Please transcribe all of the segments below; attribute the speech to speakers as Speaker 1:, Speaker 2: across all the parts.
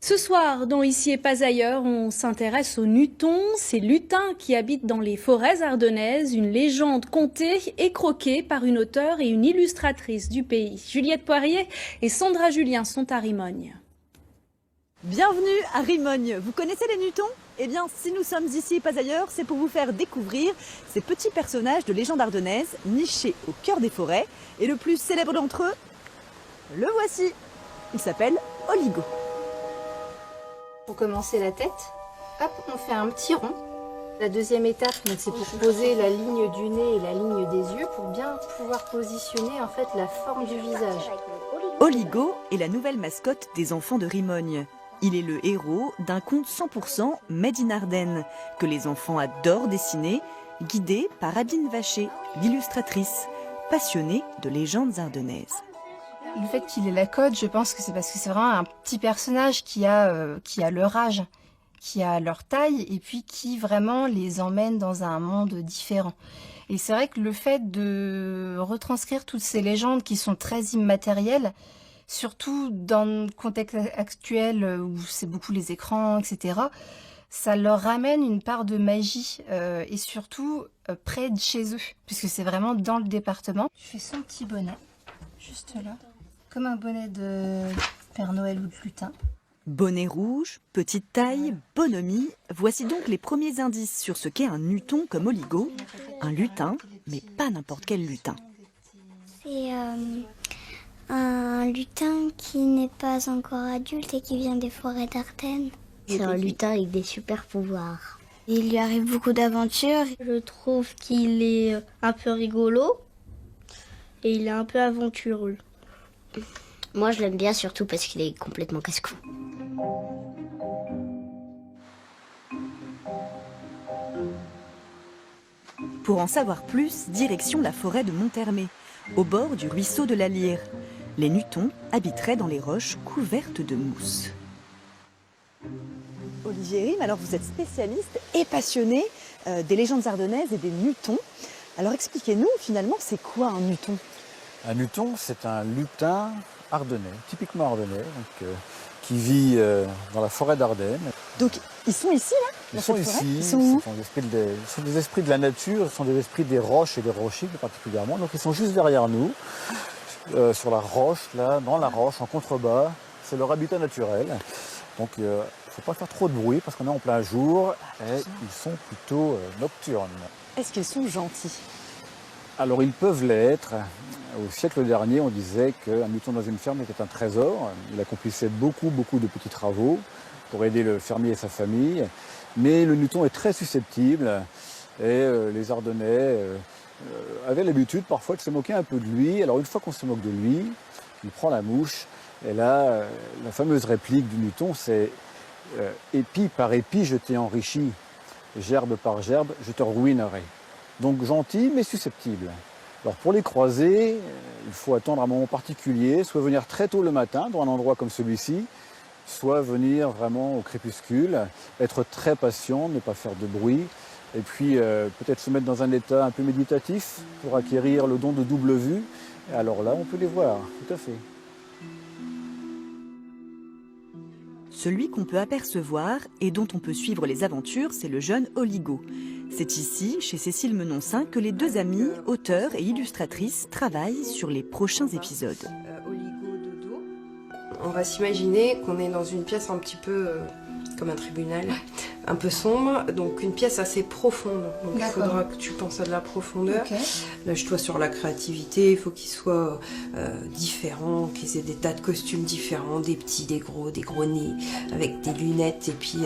Speaker 1: Ce soir, dans Ici et pas ailleurs, on s'intéresse aux Nutons, ces lutins qui habitent dans les forêts ardennaises, une légende contée et croquée par une auteure et une illustratrice du pays. Juliette Poirier et Sandra Julien sont à Rimogne.
Speaker 2: Bienvenue à Rimogne. Vous connaissez les Nutons ? Eh bien, si nous sommes ici et pas ailleurs, c'est pour vous faire découvrir ces petits personnages de légende ardennaise nichés au cœur des forêts. Et le plus célèbre d'entre eux, le voici. Il s'appelle Oligo.
Speaker 3: Pour commencer la tête, hop, on fait un petit rond. La deuxième étape, c'est pour poser la ligne du nez et la ligne des yeux pour bien pouvoir positionner en fait la forme du visage.
Speaker 2: Oligo est la nouvelle mascotte des enfants de Rimogne. Il est le héros d'un conte 100% Made in Ardennes que les enfants adorent dessiner, guidé par Abine Vacher, l'illustratrice, passionnée de légendes ardennaises.
Speaker 3: Le fait qu'il ait la cote, je pense que c'est parce que c'est vraiment un petit personnage qui a leur âge, qui a leur taille et puis qui vraiment les emmène dans un monde différent. Et c'est vrai que le fait de retranscrire toutes ces légendes qui sont très immatérielles, surtout dans le contexte actuel où c'est beaucoup les écrans, etc., ça leur ramène une part de magie et surtout près de chez eux, puisque c'est vraiment dans le département. Je fais son petit bonnet, juste là. Comme un bonnet de Père Noël ou de lutin.
Speaker 2: Bonnet rouge, petite taille, bonhomie, voici donc les premiers indices sur ce qu'est un Nuton comme Oligo. Un lutin, mais pas n'importe quel lutin.
Speaker 4: C'est un lutin qui n'est pas encore adulte et qui vient des forêts d'Ardennes.
Speaker 5: C'est un lutin avec des super pouvoirs.
Speaker 4: Il lui arrive beaucoup d'aventures.
Speaker 5: Je trouve qu'il est un peu rigolo et il est un peu aventureux. Moi, je l'aime bien surtout parce qu'il est complètement casse-cou.
Speaker 2: Pour en savoir plus, direction la forêt de Monthermé, au bord du ruisseau de la Lyre. Les Nutons habiteraient dans les roches couvertes de mousse. Olivier Rime, alors vous êtes spécialiste et passionné des légendes ardennaises et des Nutons. Alors expliquez-nous finalement, c'est quoi un Nuton ?
Speaker 6: Un Nuton, c'est un lutin ardennais, typiquement ardennais, donc, qui vit dans la forêt d'Ardennes.
Speaker 2: Donc ils sont ici là ?
Speaker 6: Ils sont ici,
Speaker 2: ils sont où ?
Speaker 6: Ce sont des esprits de la nature, ce sont des esprits des roches et des rochers plus particulièrement. Donc ils sont juste derrière nous, sur la roche, là, dans la roche, en contrebas. C'est leur habitat naturel. Donc il ne faut pas faire trop de bruit parce qu'on est en plein jour et ils sont plutôt nocturnes.
Speaker 2: Est-ce qu'ils sont gentils ?
Speaker 6: Alors ils peuvent l'être. Au siècle dernier, on disait qu'un Nuton dans une ferme était un trésor. Il accomplissait beaucoup de petits travaux pour aider le fermier et sa famille. Mais le Nuton est très susceptible et les Ardennais avaient l'habitude parfois de se moquer un peu de lui. Alors une fois qu'on se moque de lui, il prend la mouche. Et là, la fameuse réplique du Nuton, c'est épi par épi, je t'ai enrichi. Gerbe par gerbe, je te ruinerai. Donc gentil mais susceptible. Alors pour les croiser, il faut attendre un moment particulier, soit venir très tôt le matin dans un endroit comme celui-ci, soit venir vraiment au crépuscule, être très patient, ne pas faire de bruit, et puis peut-être se mettre dans un état un peu méditatif pour acquérir le don de double vue. Et alors là, on peut les voir, tout à fait.
Speaker 2: Celui qu'on peut apercevoir et dont on peut suivre les aventures, c'est le jeune Oligo. C'est ici, chez Cécile Menoncin, que les deux amies, auteurs et illustratrices, travaillent sur les prochains épisodes.
Speaker 7: Oligo de dos. On va s'imaginer qu'on est dans une pièce un petit peu comme un tribunal, un peu sombre, donc une pièce assez profonde. Donc il faudra que tu penses à de la profondeur. Okay. Lâche-toi sur la créativité, il faut qu'ils soient différents, qu'ils aient des tas de costumes différents, des petits, des gros nez, avec des lunettes et puis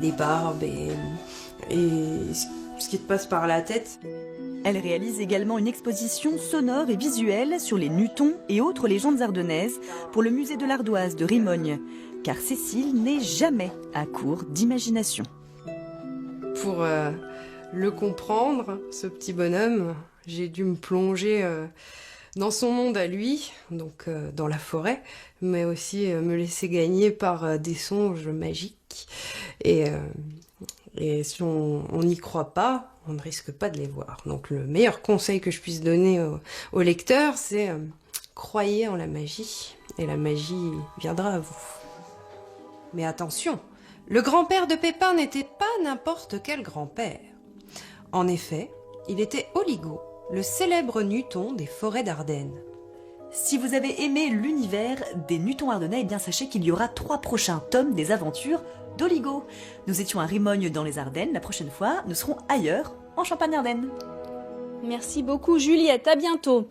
Speaker 7: des barbes et ce qui te passe par la tête.
Speaker 2: Elle réalise également une exposition sonore et visuelle sur les Nutons et autres légendes ardennaises pour le musée de l'Ardoise de Rimogne. Car Cécile n'est jamais à court d'imagination.
Speaker 7: Pour le comprendre, ce petit bonhomme, j'ai dû me plonger dans son monde à lui, donc dans la forêt, mais aussi me laisser gagner par des songes magiques. Et si on n'y croit pas, on ne risque pas de les voir. Donc le meilleur conseil que je puisse donner au lecteur, c'est croyez en la magie, et la magie viendra à vous. Mais attention, le grand-père de Pépin n'était pas n'importe quel grand-père. En effet, il était Oligo, le célèbre Nuton des forêts d'Ardennes.
Speaker 2: Si vous avez aimé l'univers des Nutons ardennais, eh bien sachez qu'il y aura 3 prochains tomes des aventures d'Oligo. Nous étions à Rimogne dans les Ardennes, la prochaine fois nous serons ailleurs, en Champagne-Ardenne.
Speaker 1: Merci beaucoup Juliette, à bientôt.